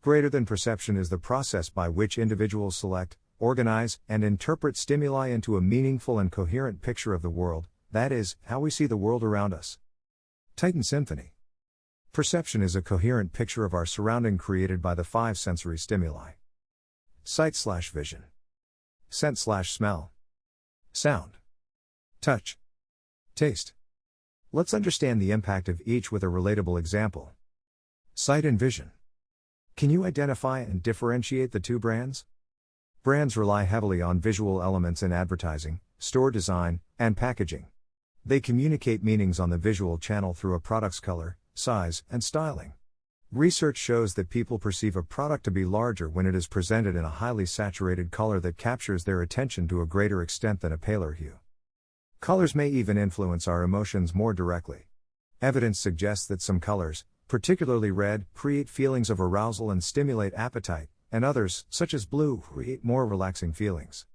Greater than perception is the process by which individuals select, organize, and interpret stimuli into a meaningful and coherent picture of the world, that is, how we see the world around us. Titan Symphony. Perception is a coherent picture of our surrounding created by the 5 sensory stimuli: sight/vision, scent/smell, sound, touch, taste. Let's understand the impact of each with a relatable example. Sight and vision. Can you identify and differentiate the two brands? Brands rely heavily on visual elements in advertising, store design, and packaging. They communicate meanings on the visual channel through a product's color, size, and styling. Research shows that people perceive a product to be larger when it is presented in a highly saturated color that captures their attention to a greater extent than a paler hue. Colors may even influence our emotions more directly. Evidence suggests that some colors, particularly red, create feelings of arousal and stimulate appetite, and others, such as blue, create more relaxing feelings.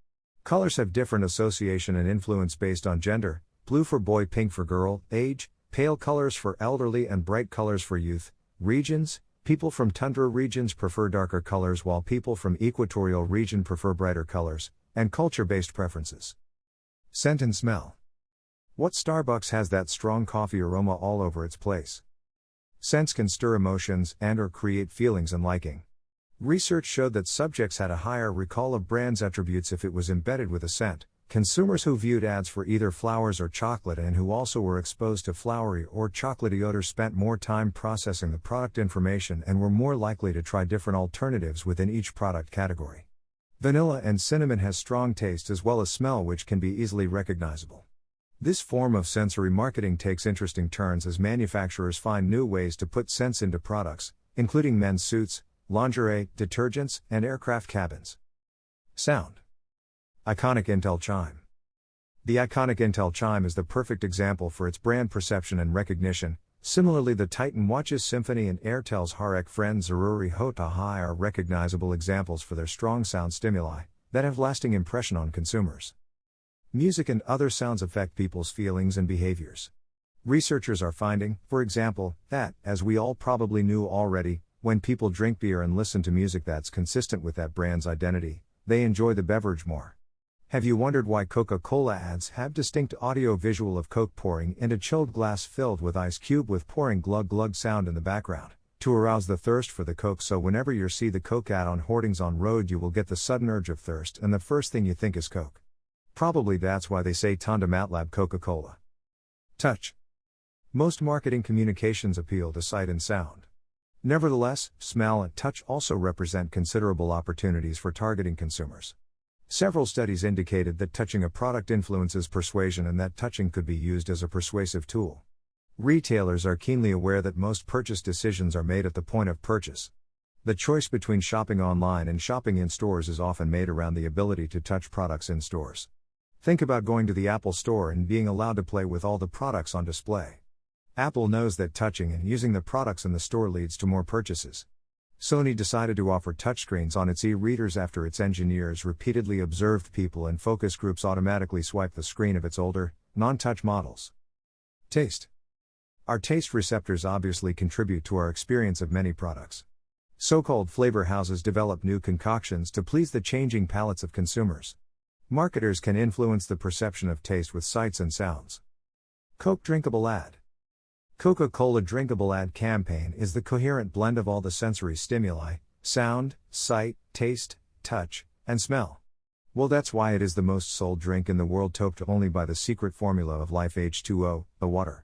Colors have different association and influence based on gender: blue for boy, pink for girl; age, pale colors for elderly and bright colors for youth; regions, people from tundra regions prefer darker colors while people from equatorial region prefer brighter colors; and culture-based preferences. Scent and smell. What Starbucks has that strong coffee aroma all over its place? Scents can stir emotions and/or create feelings and liking. Research showed that subjects had a higher recall of brands' attributes if it was embedded with a scent. Consumers who viewed ads for either flowers or chocolate and who also were exposed to flowery or chocolatey odors spent more time processing the product information and were more likely to try different alternatives within each product category. Vanilla and cinnamon has strong taste as well as smell, which can be easily recognizable. This form of sensory marketing takes interesting turns as manufacturers find new ways to put scents into products, including men's suits, lingerie, detergents, and aircraft cabins. Sound. Iconic Intel chime. The iconic Intel chime is the perfect example for its brand perception and recognition. Similarly, the Titan watch's Symphony and Airtel's Harek Friend Zaruri Hota Hai are recognizable examples for their strong sound stimuli that have lasting impression on consumers. Music and other sounds affect people's feelings and behaviors. Researchers are finding, for example, that, as we all probably knew already, when people drink beer and listen to music that's consistent with that brand's identity, they enjoy the beverage more. Have you wondered why Coca-Cola ads have distinct audio-visual of Coke pouring into chilled glass filled with ice cube with pouring glug-glug sound in the background, to arouse the thirst for the Coke, so whenever you see the Coke ad on hoardings on road you will get the sudden urge of thirst and the first thing you think is Coke. Probably that's why they say Tanda Matlab Coca-Cola. Touch. Most marketing communications appeal to sight and sound. Nevertheless, smell and touch also represent considerable opportunities for targeting consumers. Several studies indicated that touching a product influences persuasion and that touching could be used as a persuasive tool. Retailers are keenly aware that most purchase decisions are made at the point of purchase. The choice between shopping online and shopping in stores is often made around the ability to touch products in stores. Think about going to the Apple Store and being allowed to play with all the products on display. Apple knows that touching and using the products in the store leads to more purchases. Sony decided to offer touchscreens on its e-readers after its engineers repeatedly observed people and focus groups automatically swipe the screen of its older, non-touch models. Taste. Our taste receptors obviously contribute to our experience of many products. So-called flavor houses develop new concoctions to please the changing palates of consumers. Marketers can influence the perception of taste with sights and sounds. Coke drinkable ad. Coca-Cola drinkable ad campaign is the coherent blend of all the sensory stimuli: sound, sight, taste, touch, and smell. Well, that's why it is the most sold drink in the world, topped only by the secret formula of life H2O, the water.